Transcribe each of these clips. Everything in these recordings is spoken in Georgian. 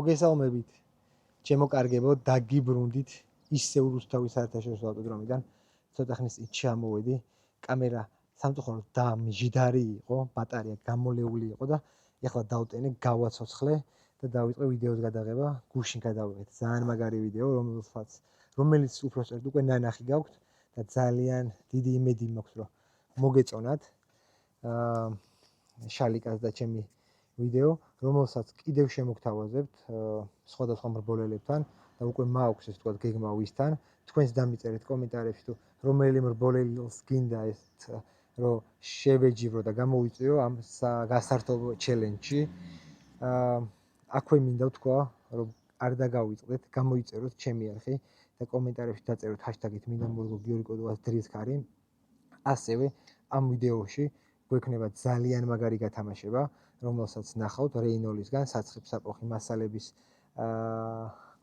მოგესალმებით. ჩემო კარგებო, დაგიბრუნდით ისევ რუსთავის საერთაშორისო ავტოდრომიდან. ცოტა ხნის წინ ჩამოვედი. კამერა სამწუხაროდ დამჟიდარი იყო, ბატარეა გამოლეული იყო და ეხლა დავტენე, გავაცოცხლე და დავიწყე ვიდეოს გადაღება. გუშინ გადავიღეთ ძალიან მაგარი ვიდეო, რომელიც უпроსტად უკვე ნანახი გაქვთ და ძალიან დიდი იმედი მაქვს, რომ მოგეწონათ. შალიკას და ჩემი ვიდეო, რომელსაც კიდევ შემოგთავაზებთ სხვადასხვა მრბოლელებთან და უკვე მაქვს ეს თქვა გეგმა ვისთან. თქვენს დამიწერეთ კომენტარებში თუ რომელი მრბოლელს გინდა ეს რომ შევეჯიბრო და გამოვიწვიო ამ გასართობ ჩელენჯში. აქვე მინდა ვთქვა, რომ არ დაგავიწყდეთ, გამოიწეროთ ჩემი არხი და კომენტარებში დაწეროთ ჰაშტაგით მინდა მოგო გიორგი კოდოვას დრისკარი. ასევე ამ ვიდეოში გვექნება ძალიან მაგარი გათამაშება, რომელსაც ნახავთ რეინოლისგან, საცხებ საპოხი მასალების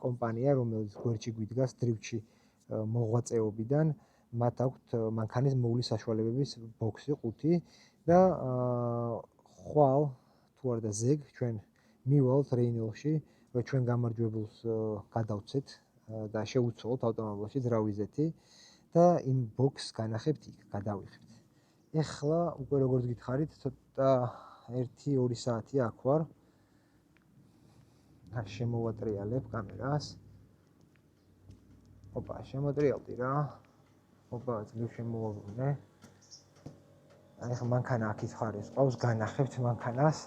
კომპანია, რომელიც გვერდში გვიდგას დრიფტში მოღვაწეობიდან. მათ აქვთ მანქანის მოვლის საშუალებების ბოქსი 5 და ხვალ თუ არ და ზეგ ჩვენ მივალთ რეინოლში, რომ ჩვენ გამარჯვებულს გადავცეთ და შევუცვალოთ ავტომობილში ძრავიზეთი და იმ ბოქსს განახებთ იქ, გადავიხებთ. ეხლა უკვე როგორც გითხარით, ცოტა 1-2 საათია აქ ვარ. შემოვატრიალებ კამერას. ოპა, შემოტრიალდი რა. ოპა, ძლივ შემოვაბრუნე. აი ხა მანქანა აქის ხარეს ყავს, განახებთ მანქანას.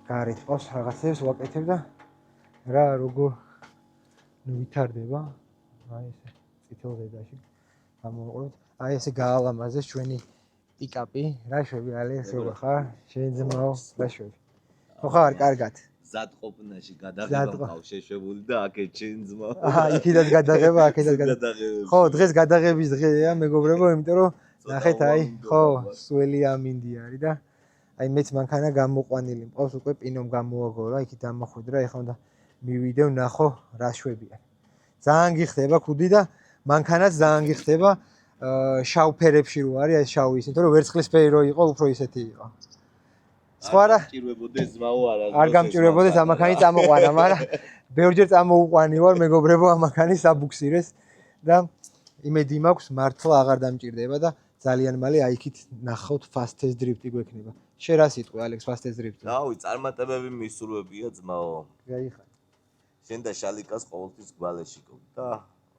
გარეთ ყავს რაღაცებს ვაკეთებ და რა როგორ ვითარდება. აი ესე წითელ ზედაში გამოვიყურებთ. აი ესე გაალამაზეს ჩვენი პიკაპი. რა შვები ალეს როგორ ხარ? შენ ძმაო, რა შვები? ხო ხარ, კარგად. ზადყოფნაში გადაღება მყავს შეშვებული და აქეთ შენ ძმაო. იქიდან გადაღება, აქედან გადაღება. ხო, დღეს გადაღების დღეა, მეგობრებო, იმიტომ რომ ნახეთ, აი, ხო, სველი ამინდი არის და აი მეც მანქანა გამოყვანილი მყავს, უკვე პინომ გამოაგორა, იქით დამახვედრა, ეხლა უნდა მივიდე, ნახო რა შვებია. ძალიან გიხდება ქუდი და მანქანაც ძალიან გიხდება შავ ფერებში რო არის, აი შავი ის, იმიტომ რომ ვერცხლისფერი რო იყო, უფრო ისეთი იყო. სხვა რა გამჭირვებოდეს ძმაო არა. არ გამჭირვებოდეს ამაქანი წამოყვანა, მაგრამ ბევრჯერ წამოუყვანი ვარ, მეგობრებო, ამაქანი საბუქსირეს და იმედი მაქვს მართლა აღარ დამჭირდება და ძალიან მალე აი იქით ნახავთ fast test drift გვექნება. შენ რა სიტყვი ალექს fast test drift? რავი, წარმატებები მისურვებია ძმაო. გაიხარ. შენ და შალიკას ყოველთვის გვალეში გქონდ და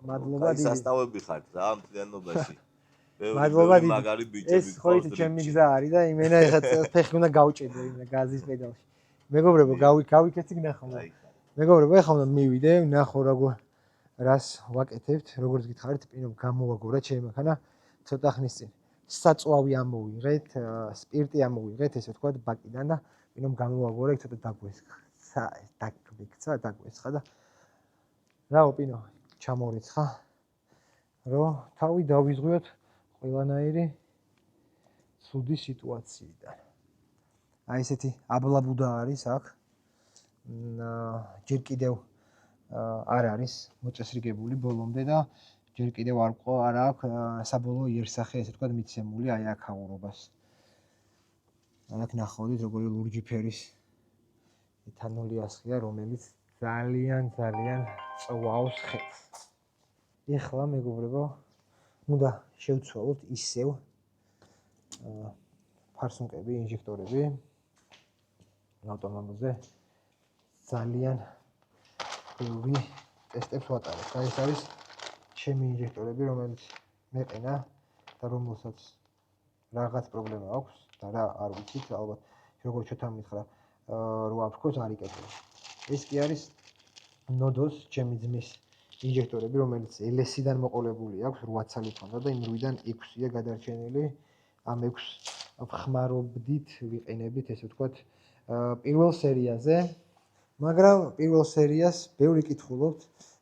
მადლობა დიდი. სასწავლები ხართ რა ამ მთლიანობაში. მადლობა დიდი. მაგარი ბიჭები. ეს ხო იცი ჩემი გზა არის და იმენა ეხა ფეხი უნდა გავჭედო იმ გაზის პედალში. მეგობრებო, გავიქეცი გნახავთ. მეგობრებო, ეხლა უნდა მივიდე, ნახო როგორ რას ვაკეთებთ, როგორც გითხარით, პინომ გამოვაგორა ჩემი მანქანა ცოტა ხნის წინ. საწვავი ამოვიღეთ, სპირტი ამოვიღეთ, ესე ვთქვათ, ბაკიდან და პინომ გამოვაგორა, იქ ცოტა დაგვეცხა და რაო პინო, ჩამორიცხა, რომ თავი დავიზღვიოთ ყველანაირი ცუდი სიტუაციიდან. აი ესეთი აბლაბუდა არის აქ. ჯერ კიდევ არ არის მოწესრიგებული ბოლომდე და ჯერ კიდევ არ აქვს საბოლოო იერსახე, ესე ვთქვათ, მიცემული აი აქ აურობას. აქ ნახავთ როგორი ლურჯი ფერის ეთანოლი ასხია, რომელიც ძალიან წვავს ხეთს. ეხლა მეგობრებო, უნდა შევცვალოთ ისევ ფარსუნკები, ინჟექტორები ავტომობილზე. ძალიან ბევრი ტესტებს ვატარებ. და ეს არის ჩემი ინჟექტორები, რომელიც მეყენა და რომელსაც რაღაც პრობლემა აქვს და რა არ ვიცით, ალბათ როგორც შოთა მითხრა, რო აფრქოს არ იკეთებს. ეს კი არის ნოდოს ჩემი ძმის ინჟექტორები, რომელიც LS-დან მოყოლებული აქვს 8 წელი თონდა და იმ 8-დან 6-ია გადარჩენილი. ამ 6 ვხმარობდით, ვიყენებით, ესე ვთქვათ, პირველ სერიაზე. მაგრამ პირველ სერიას ბევრი კითხულობთ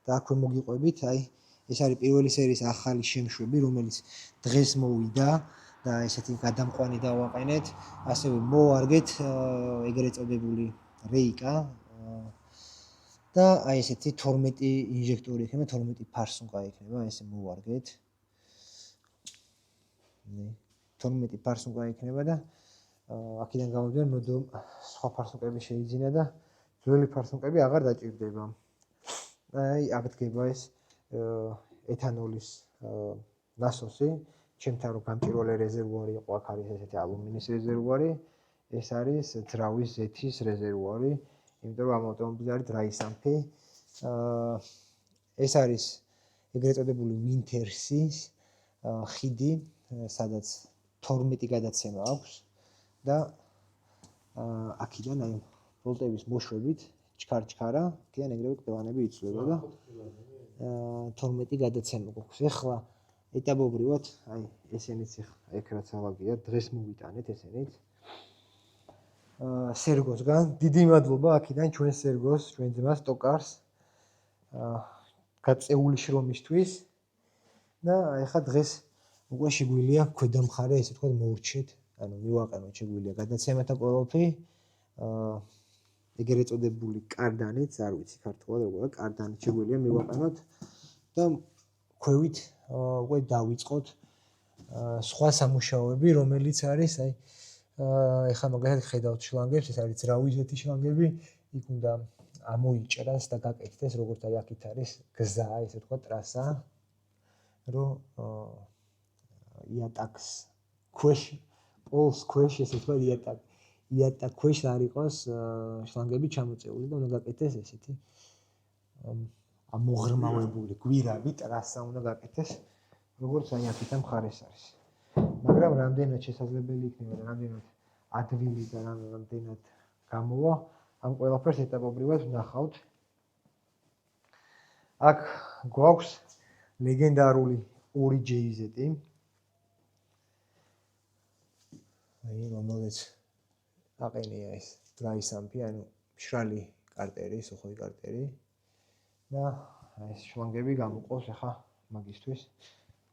და აქვე მოგიყვებით, აი ეს არის პირველი სერიის ახალი შემშვები, რომელიც დღეს მოვიდა და ესეთი გადამყვანი დავაყენეთ. ასევე მოვარგეთ ეგრეთ წოდებული რეიკა და აი ესეთი 12 ინჟექტორი იქნება, 12 ფარსუნკა იქნება, ესე მოვარგეთ. 12 ფარსუნკა იქნება და აქედან გამომდინარე, ნოდო სხვა ფარსუნკები შეიძინა და ძველი ფარსუნყები აღარ დაჭირდება. აი, აქ დგება ეს ეთანოლის ნასოსი, ჩემთან რომ გამჭვირვალე რეზერვუარი იყო, აქ არის ესეთი ალუმინის რეზერვუარი, ეს არის ძრავის ზეთის რეზერვუარი, იმიტომ რომ ამ ავტომობილზე არის დრაისამფი. ეს არის ეგრეთ წოდებული ვინთერსის ხიდი, სადაც 12 გადაცემა აქვს და აქედან აი ვოლტების მოშვებით ჩქარ-ჩქარა, აქედან ეგრევე კბილანები იცვლება და 12 გადაცემა გვაქვს. ეხლა ეტაპობრივად, აი ესენიც ეგ რაც ავაგია, დღეს მოვიტანეთ ესენიც. სერგოსგან დიდი მადლობა აქედან ჩვენ სერგოს, ჩვენ ძმას ტოკარს გაწეული შრომისთვის და ეხლა დღეს უკვე შეგვიძლია ქვედა მხარე ესე ვთქვათ მოურჩეთ, ანუ მივაყენოთ შეგვიძლია გადაცემათა ყველაფერი, ეგრეთ წოდებული კარდანიც, არ ვიცი ქართულად როგორია, კარდანიც შეგვიძლია მივაყენოთ და ქვევით უკვე დავიწყოთ სხვა სამუშაოები, რომელიც არის აი ეხლა მაგალითად ხედავთ შლანგებს, ეს არის ძრავის ზეთის შლანგები, იქ უნდა ამოიჭრას და გაკეთდეს, როგორც აი აქეთ არის გზა, ესე ვთქვათ, ტრასა, რომ იატაკს ქვეშ, პოლს ქვეშ, ესე ვთქვათ, იატაკ ქვეშ არ იყოს შლანგები ჩამოწეული და უნდა გაკეთდეს ესეთი ამოღრმავებული გვირავი ტრასა უნდა გაკეთდეს, როგორც აი აქეთ მხარეს არის. მაგრამ რამდენად შესაძლებელი იქნება და რამდენად ადვილი და რამდენად გამოვა, ამ ყველაფერს ეტაპობრივად ვნახავთ. აქ გვაქვს ლეგენდარული 2 JZ-ი. აი, რომელიც აყენია ეს დრაისამფი, ანუ მშრალი კარტერი, სოხოი კარტერი და ეს შლანგები გამოყავს ახლა მაგისთვის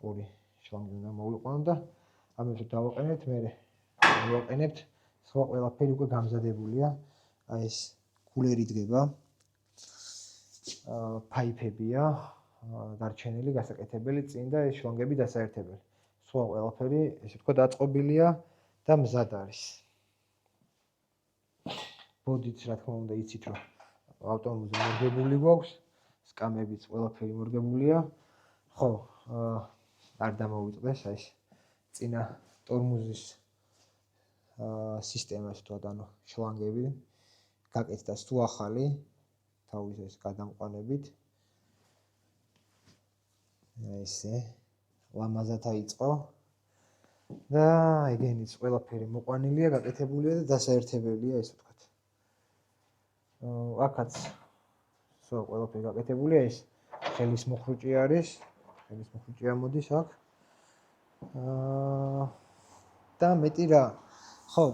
2 შლანგი უნდა მოვიყვანოთ და ამას დავაყენეთ, მე ვაყენებთ სხვა ყველაფერი უკვე გამზადებულია. აი ეს კულერი დგება. ფაიფებია, დარჩენილი გასაკეთებელი წინ და ეს შლანგები დასაერთებელი. სხვა ყველაფერი, ესე ვთქვათ, დაწყობილია და მზად არის. ბოდიც, რა თქმა უნდა, იცით, რომ ავტომობილზე მორგებული გვაქვს, სკამებიც ყველაფერი მორგებულია. ხო, არ დამოვიწყდეს აი ეს წინა ტორმუზის სისტემა, ესე ვთქვათ, ანუ შლანგები გაკეთდა თუ ახალი თავის ეს გადამყვანებით. აი ესე ლამაზად აიწყო და ეგენიც ყველაფერი მოყვანილია, გაკეთებულია და დასაერთებელია, ესე ვთქვათ. აქაც სხვა ყველაფერი გაკეთებულია, ეს ხელის მოხრუჭი არის, ხელის მოხრუჭი ამოდის აქ. და მეტი რა, ხო,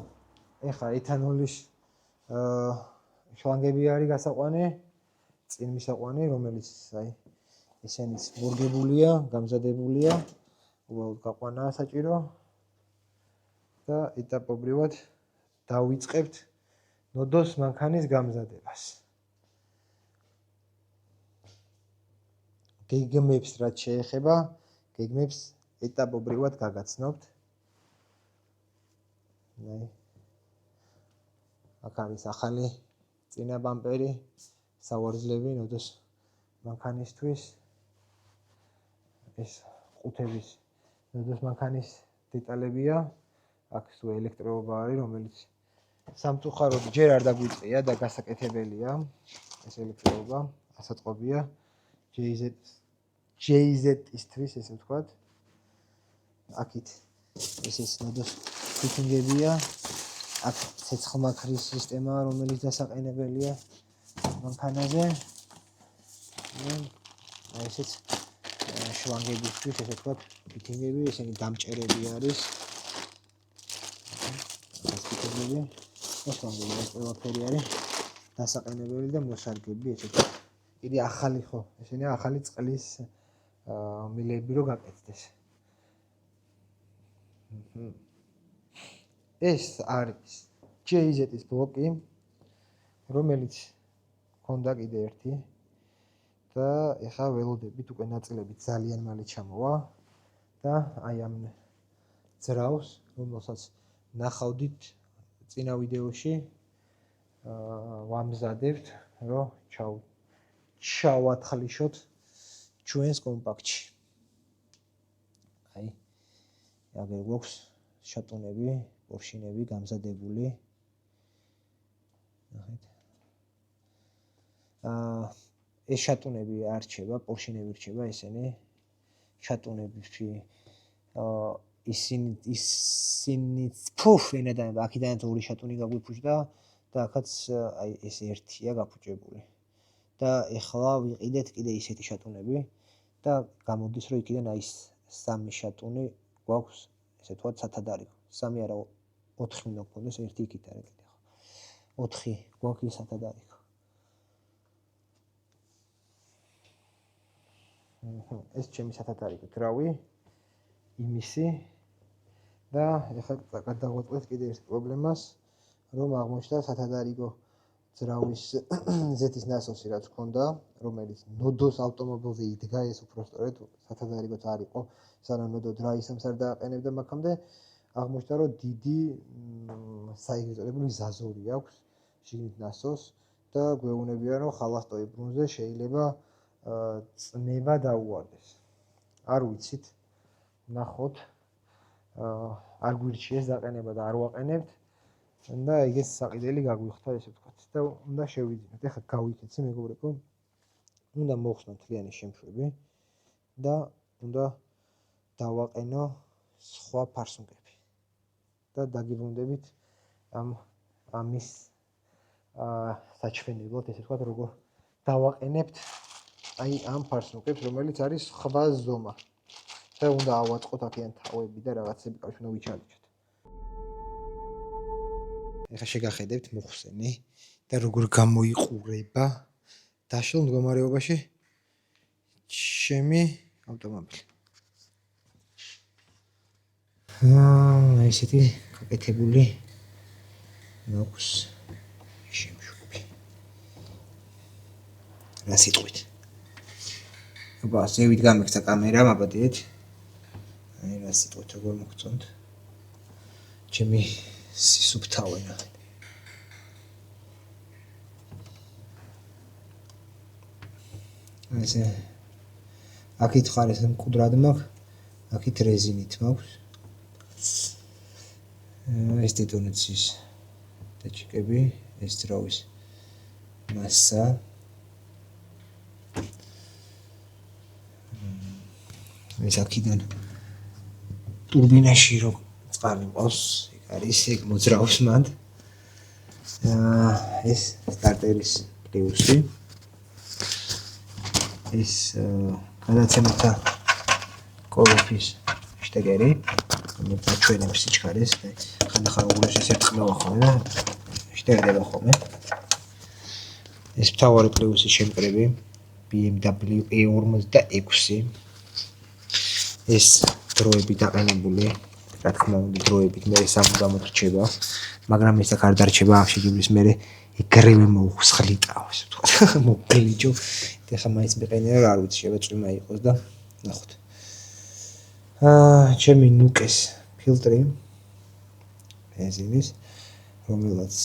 ეხლა ეთანოლის შლანგები არის გასაყვანი, წინ მისაყვანი, რომელიც აი ესენიც მორგებულია, გამზადებულია, უბრალოდ გაყვანაა საჭირო და ეტაპობრივად დავიწყებთ ნოდოს მანქანის გამზადებას. გეგმებს რაც შეეხება, გეგმებს ეტაპობრივად გაგაცნობთ. აი აქ არის ახალი წინა ბამპერი, სავარძლები ნოდოს მანქანისთვის. ეს ყუთების ნოდოს მანქანის დეტალებია. აქ სულ ელექტროობა არის, რომელიც სამწუხაროდ ჯერ არ დაგვიწყია და გასაკეთებელია. ეს ელექტროობა ასაწყობია JZ-ისთვის, ესე ვთქვათ. აქეთ ეს ნოდოს ფიტინგებია. აქ ცეცხლმაქრის სისტემაა, რომელიც დასაყენებელია მანქანაზე. აი ესეც შლანგებისთვის, ესე ვთქვათ, ფიტინგები, ესენი დამჭერები არის. ეს ფიტინგები, შლანგები ყველაფერი არის დასაყენებელი და მოსარგები, ესე ვთქვათ. კიდე ახალი ხო, ესენია ახალი წყლის მილები რო გაკეთდეს. ეს არის JZ-ის ბლოკი, რომელიც ჰქონდა კიდე ერთი და ეხლა ველოდებით უკვე ნაწილები ძალიან მალე ჩამოვა და აი ამ ძრავს, რომელსაც ნახავდით წინა ვიდეოში, ვამზადებთ, რომ ჩავათხლიშოთ ჩვენს კომპაქტში. აი, აგერ გვაქვს შატუნები, პორშინები გამზადებული. ნახეთ. ეს შატუნები არ რჩება, პორშინები რჩება ესენი. შატუნებში ისინი ენადან აქედანაც ორი შატუნი გაგვიფუჭდა და აქაც აი ეს ერთია გაფუჭებული. და ეხლა ვიყიდეთ კიდე ისეთი შატუნები და გამოდის რომ იქიდან აი სამი შატუნი გვაქვს, ესე ვთქვათ, სათადარიგო. სამი არა, 4 უნდა გქონდეს, ერთი იქით არა კიდე ხო. 4 გვაქვს სათადარიგო. ეს ჩემი სათადარიგო ძრავი, იმისი და ეხლა გადავაწყვეტ კიდე ერთ პრობლემას, რომ აღმოჩნდა სათადარიგო ძრავის ზეთის ნასოსი რაც ჰქონდა, რომელიც ნოდოს ავტომობილზე იდგა, ეს უფრო სწორედ სათადარიგოც არ იყო, სანამ ნოდო დრაისამს არ დააყენებდა მაქამდე, აღმოჩნდა რომ დიდი საიგრძნებული ზაზური აქვს შიგნით ნასოს და გვეუბნებიან რომ ხალასტოი ბრუნზე შეიძლება წნება დაუვარდეს. არ ვიცით, ნახოთ, არ გვირჩიეს დაყენება და არ ვაყენებთ და ეგეც საყიდელი გაგვიხდა, ესე ვთქვათ, და უნდა შევიძინოთ. ეხლა გავიქეცი, მეგობრებო, უნდა მოხსნათ მთლიანი შემშვები და უნდა დავაყენო სხვა ფარსუნგები და დაგიბრუნდებით ამის საჩვენებლად, ესე ვთქვათ, როგორ დავაყენებთ აი ამ ფარსუნგებს, რომელიც არის სხვა ზომა და უნდა ავაწყოთ აქედან თავები და რაღაცები კავშირი უნდა ვიჩალიჩოთ. ეხლა შეგახედებთ მოხსენი და როგორ გამოიყურება დაშლილ მდგომარეობაში ჩემი ავტომობილი. ესეთი გაკეთებული მაქვს შემშვები. რა სიტყვით? აბა, ზევით გამექცა კამერა, მაბადეთ. აი რა სიტყვით როგორ მოგწონთ? ჩემი სისუფთავე ნახეთ. ესე აქეთ ხარეს მკვდრად მაქვს, აქეთ რეზინით მაქვს. ეს დეტონაციის დაჭიკები, ეს ძრავის მასა. ეს აქედან ტურბინაში რო წყალი მყავს, ეგ არის ეგ მოძრაობს მანდ. ეს სტარტერის პლუსი. ეს გადაცემათა კოლოფის შტეკერი, რომელიც აჩვენებს სიჩქარეს. ხანდახან უგულეს ერწყმევა ხოლმე და შტერდება ხოლმე. ეს მთავარი პლუსის შემკრები BMW E46. ეს დროები დაყენებული, რა თქმა უნდა, დროებით მე სამუდამოდ რჩება, მაგრამ ეს აქ არ დარჩება ამ შეგებლის მერე ეგრევე მოუხსხლიტავ, ესე ვთქვათ, მოგლიჯო. ეხლა მაინც მეყენია რა არ ვიცი, შეიძლება წვიმა იყოს და ნახოთ. ჩემი ნუკეს ფილტრი ბენზინის, რომელსაც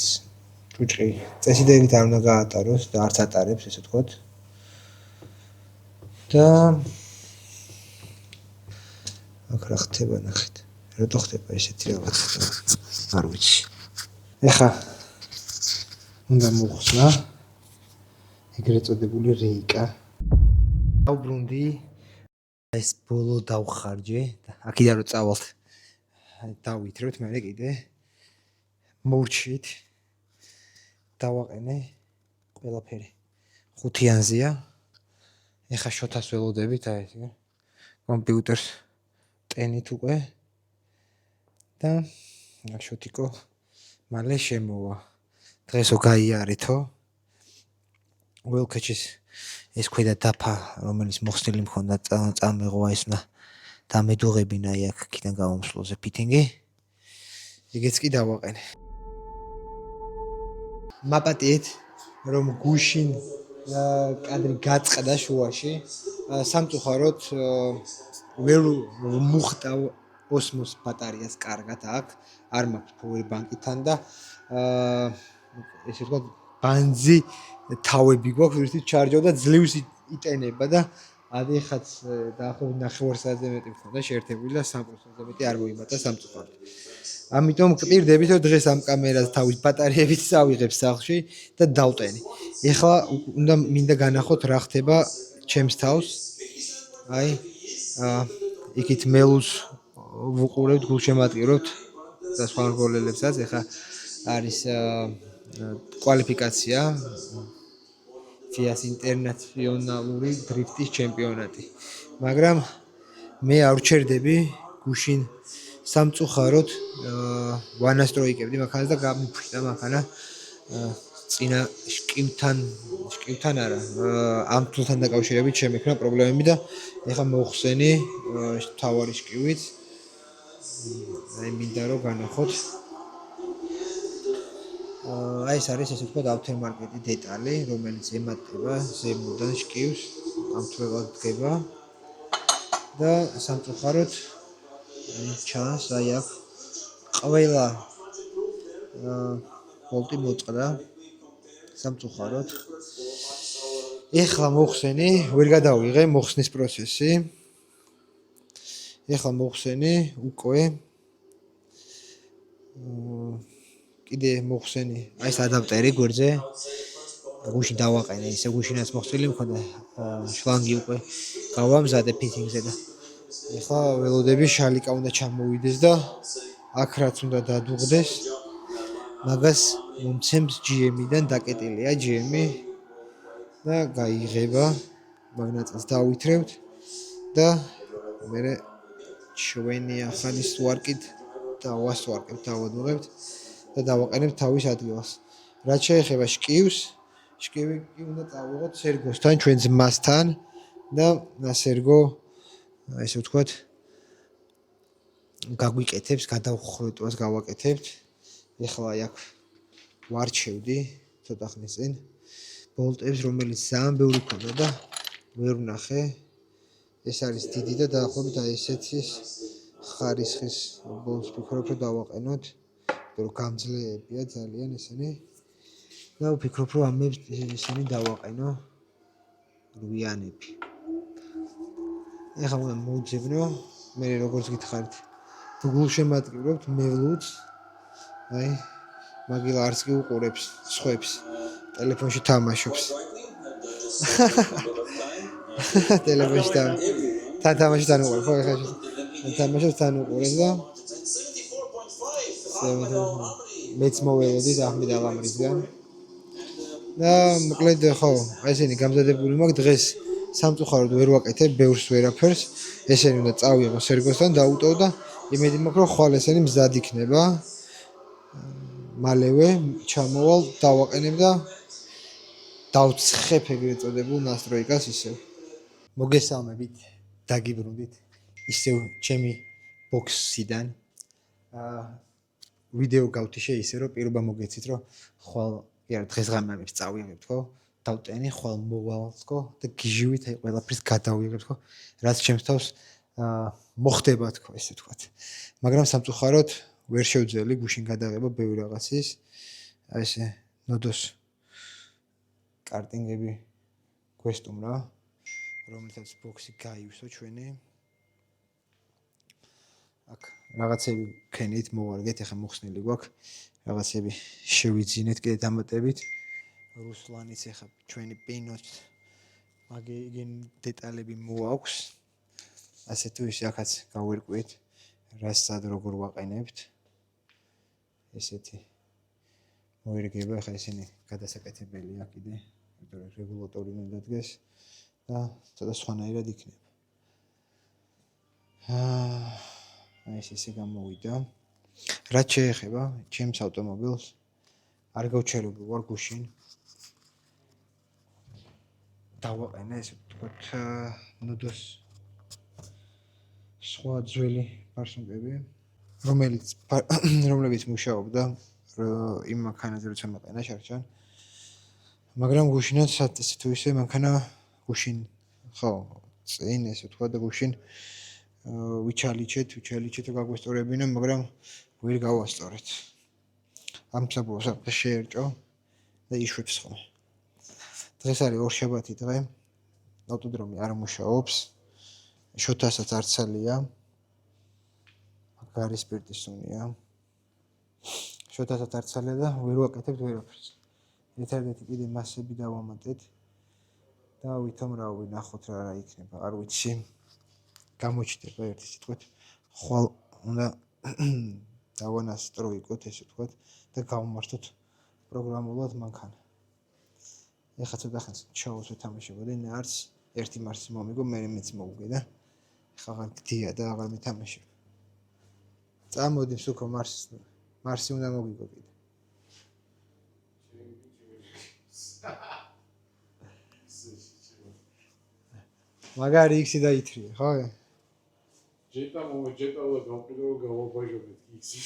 ჭუჭყი წესიდერით არ უნდა გაატაროს და არც ატარებს, ესე ვთქვათ. და აქ რა ხდება, ნახეთ. რატო ხდება ესეთი რაღაცა? არ ვიცი. ეხლა უნდა მოხსნა ეგრეთ წოდებული რეიკა. დავბრუნდი, ეს ბოლო დავხარჯე და აქედან რო წავალთ დავითრევთ, მე კიდე მორჩით დავაყენე ყველაფერი. 5-იანზეა. ეხლა შოთას ველოდებით, აი ეს კომპიუტერს ტენით უკვე და შოთიკო მალე შემოვა. დღესო გაიარეთო. ველქეჩის ეს ქვედა დაფა, რომელიც მოხსნილი მქონდა, წამეღო ეს უნდა დამედოღებინა აი აქედან გამომსვლოზე ფიტინგი. ეგეც კი დავაყენე. მაპატიეთ, რომ გუშინ კადრი გაწყდა შუაში. სამწუხაროდ ვერ მუხტავ ოსმოს ბატარეას კარგად აქ. არ მაქვს power bank-თან და ესე ვთქვათ, ბანძი თავები გვაქვს, ვირთვით ჩარჯავ და ძლივს იტენება და ადიხაც დაახლოებით 9 საათზე მეტი მქონდა შეერთებული და 3%-ზე მეტი არ მოიმატა სამწუხაროდ. ამიტომ გპირდებით, რომ დღეს ამ კამერას თავის ბატარეებით წავიღებ სახლში და დავტენი. ეხლა უნდა მინდა განახოთ რა ხდება ჩემს თავს. აი, იქით მელუს ვუყურებთ, გულშემატკივრობთ და სხვა რგოლებსაც. ეხლა არის კვალიფიკაცია FIA-ს ინტერნაციონალური დრიფტის ჩემპიონატი. მაგრამ მე არ ვჩერდები გუშინ სამწუხაროდ ვანასტროიკებდი მანქანას და გამიფრინდა მანქანა წინა შკივთან არა, ამ თულთან დაკავშირებით შემექნა პრობლემები და ეხლა მოხსენი თავარი შკივით. აი მინდა რომ განახოთ. აი ეს არის ესე ვთქვათ ავთერმარკეტი დეტალი, რომელიც ემატება ზემოდან შკივს, ამთვრევად დგება და სამწუხაროდ ჩანს აი აქ ყველა ბოლტი მოწყდა სამწუხაროდ. ეხლა მოხსენი, ვერ გადავიღე მოხსნის პროცესი. ეხლა მოხსენი უკვე კიდე მოხსენი აი ეს ადაპტერი გვერდზე გუშინ დავაყენე, ისე გუშინაც მოხსნილი მქონდა შლანგი უკვე გავამზადე ფიტინგზე და ეხლა ველოდები შალიკა უნდა ჩამოვიდეს და აქ რაც უნდა დადუღდეს მაგას მომცემს GM-დან დაკეტილია GM-ი და გაიღება მაგნატს დავითრევთ და მე ჩვენი ახალი სვარკით დავასვარკებთ, დავადუღებთ და დავაყენებთ თავის ადგილას. რაც შეეხება შკივს, შკივი უნდა წავიღოთ სერგოსთან, ჩვენ ძმასთან და სერგო ესე ვთქვათ გაგვიკეთებს, გადავხრეტვას გავაკეთებთ. ეხლა აქ ვარჩევდი ცოტა ხნის წინ ბოლტებს, რომელიც ძალიან ბევრი ქონდა და ვერ ვნახე. ეს არის დიდი და დაახლოებით აი ესეთის ხარისხის ბოლტს ვფიქრობ, რომ დავაყენოთ, რომ გამძლეებია ძალიან ესენი. და ვფიქრობ, რომ ამებს ისინი დავაყენო რვიანები. ეხლა უნდა მოვძებნო, მე როგორც გითხარით, გულშემატკივრობთ მელუც. აი, მაგილა არც კი უყურებს სხვებს, ტელეფონში თამაშობს. ტელეფონში თან თამაშობს თან უყურებს, ხო ეხლა თამაშობს თან უყურებს და მეც მოველოდი ახმიდა ლამრისგან. და მოკლედ ხო, აი ესენი გამზადებული მაქვს დღეს სამწუხაროდ ვერ ვაკეთებ ბევრს ვერაფერს. ესენი უნდა წავიღო სერგოსთან დაუტოვ და იმედი მაქვს რომ ხვალ ესენი მზად იქნება. მალევე ჩამოვალ, დავაყენებ და დავცხებ ეგრეთ წოდებულ ნასტროიკას ისევ. მოგესალმებით, დაგიბრუნდით ისევ ჩემი ბოქსიდან. ვიდეო გავთიშე ისე რომ პირობა მოგეცით რომ ხვალ კი არა დღესღამების წავიღებთ ხო? დავტენი ხვალ მოვალ ხო და გიჟივით აი ყველაფერს გადავიღებთ ხო? რაც ჩემს თავს მოხდება თქო ესე ვთქვათ. მაგრამ სამწუხაროდ ვერ შევძელი გუშინ გადაღება ბევრი რაღაცის. აი ესე ნოდოს კარტინგები გვესტუმრა, რომელთაც ბოქსი გაივსო ჩვენი. აქ რაღაცები ქენით მოვარგეთ, ახლა მოხსნილი გვაქვს. რაღაცები შევიძინეთ კიდე დამატებით. რუსლანის ახლა ჩვენი პინოს მაგენ დეტალები მოაქვს. ასე თუ ისე ახაც გავერკვით, რა სად როგორ ვაყენებთ. ესეთი მოერგება, ახლა ისინი გადასაკეთებელია კიდე, იმიტომ რომ რეგულატორი უნდა დგეს და ცოტა სხვანაირად იქნება. აი ესე გამოვიდა. რაც შეეხება ჩემს ავტომობილს, არ გავჩერებული ვარ გუშინ. დავაყენე ესე ვთქვათ, ნოდოს სხვა ძველი ფარსუნგები, რომლებიც მუშაობდა იმ მანქანაზე როცა მაყენა შარჩან. მაგრამ გუშინაც ესე თუ ისე მანქანა გუშინ ხო, წინ ესე ვთქვათ და გუშინ ვიჩალიჩეთ, გაგვესწორებინა, მაგრამ ვერ გავასწორეთ. ამ საბოლოოს შეერჭო და იშვებს ხოლმე. დღეს არის ორშაბათი დღე. ავტოდრომი არ მუშაობს. შოთასაც არ ცალია. გარი სპირტის უნია. შოთასაც არ ცალია და ვერ ვაკეთებთ ვერაფერს. ერთადერთი კიდე მასები დავამატეთ. და ვითომ რა ვნახოთ რა იქნება, არ ვიცი. გამოჩნდება ერთი სიტყვით. ხვალ უნდა დავანასტროიკოთ ესე ვთქვათ და გავმართოთ პროგრამულად მანქანა. ეხლა ცოტა ხანს ჩაოს ვეთამაშებოდი ნარს, ერთი მარსი მომიგო, მე მეც მოვუგე და ეხლა აღარ გდია და აღარ მეთამაშებ. წამოდი სულკო მარსი უნდა მოგიგო კიდე. მაგარი იქსი დაითრია, ხო? ჯეტა და გამყიდო გავაბაჟობთ იქსი.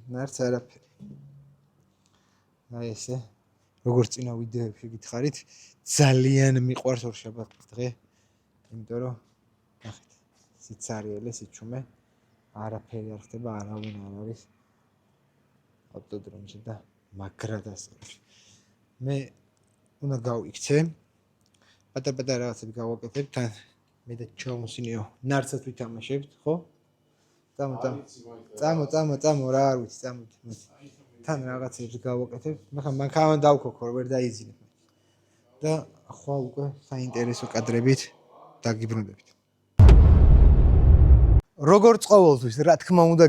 ნარც არაფერი. აი ესე. როგორც წინა ვიდეოებში გითხარით, ძალიან მიყვარს ორშაბათის დღე. იმიტომ რომ ნახეთ, სიცარიელე, სიჩუმე, არაფერი არ ხდება, არავინ არ არის ავტოდრომში და მაგრა დასწრებში. მე უნდა გავიქცე. პატარ-პატარ რაღაცები გავაკეთებ, თან მე და ჩაუმსინიო. ნარცაც ვითამაშებთ, ხო? წამო რა არ ვიცი, წამოდი. თან რაღაცებს გავაკეთებ. მანქანა დავქოქო, ვერ დაიძინებ. და ხვალ უკვე საინტერესო კადრებით დაგიბრუნდებით. როგორც ყოველთვის, რა თქმა უნდა,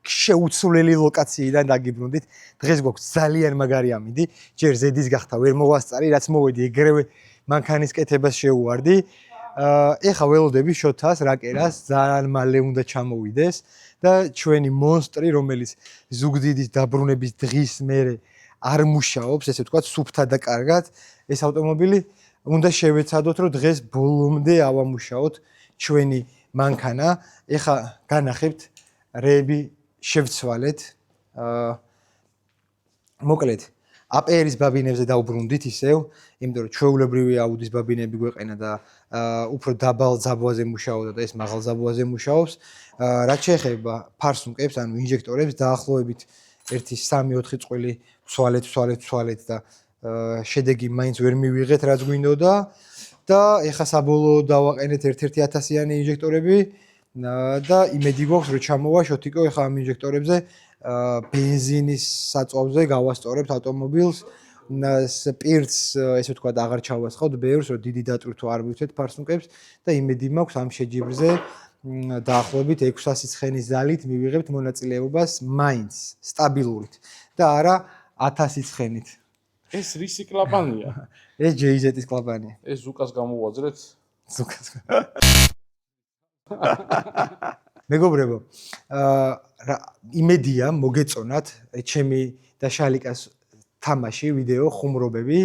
შეუცვლელი ლოკაციიდან დაგიბრუნდით. დღეს გვაქვს ძალიან მაგარი ამინდი. ჯერ ზედის გახდა ვერ მოვასწარი, რაც მოვედი ეგრევე მანქანის კეთებას შეუვარდი. ეხა ველოდები შოთას, რაკერას, ძალიან მალე უნდა ჩამოვიდეს და ჩვენი მონსტრი, რომელიც ზუგდიდის დაბრუნების დღის მერე არ მუშაობს, ესე ვთქვათ, სუფთა და კარგად, ეს ავტომობილი უნდა შევეცადოთ, რომ დღეს ბოლომდე ავამუშაოთ ჩვენი მანქანა. ეხა განახებთ, რეები შევცვალეთ. მოკლედ, APR-ის ბაბინებზე დავბრუნდით ისევ, იმიტომ რომ ჩვეულებრივი აუდის ბაბინები გვეყენა და უფრო დაბალ ძაბვაზე მუშაობდა და ეს მაღალ ძაბვაზე მუშაობს. რაც შეეხება ფარსუნკებს, ანუ ინჟექტორებს, დაახლოებით 1-3-4 წყვილი ვცვალეთ და შედეგი მაინც ვერ მივიღეთ, რაც გვინდოდა და ეხა საბოლოოდ დავაყენეთ 1-1000-იანი ინჟექტორები და იმედი გვაქვს, რომ ჩამოვა შოთიკო ეხა ამ ინჟექტორებზე ბენზინის საწვავზე გავასწორებთ ავტომობილს. სპირტს, ესე ვთქვათ, აღარ ჩავასხავთ ბევრს, რომ დიდი დატვირთვა არ მივცეთ ფარსუნკებს და იმედი მაქვს ამ შეჯიბრზე დაახლოებით 600 ცხენის ძალით მივიღებთ მონაწილეობას მაინც სტაბილურით და არა 1000 ცხენით. ეს რისი კლაპანია? ეს JZ-ის კლაპანია. ეს ზუკას გამოვაძრეთ? ზუკას. მეგობრებო, იმედია მოგეწონათ ჩემი და შალიკას თამაში, ვიდეო, ხუმრობები.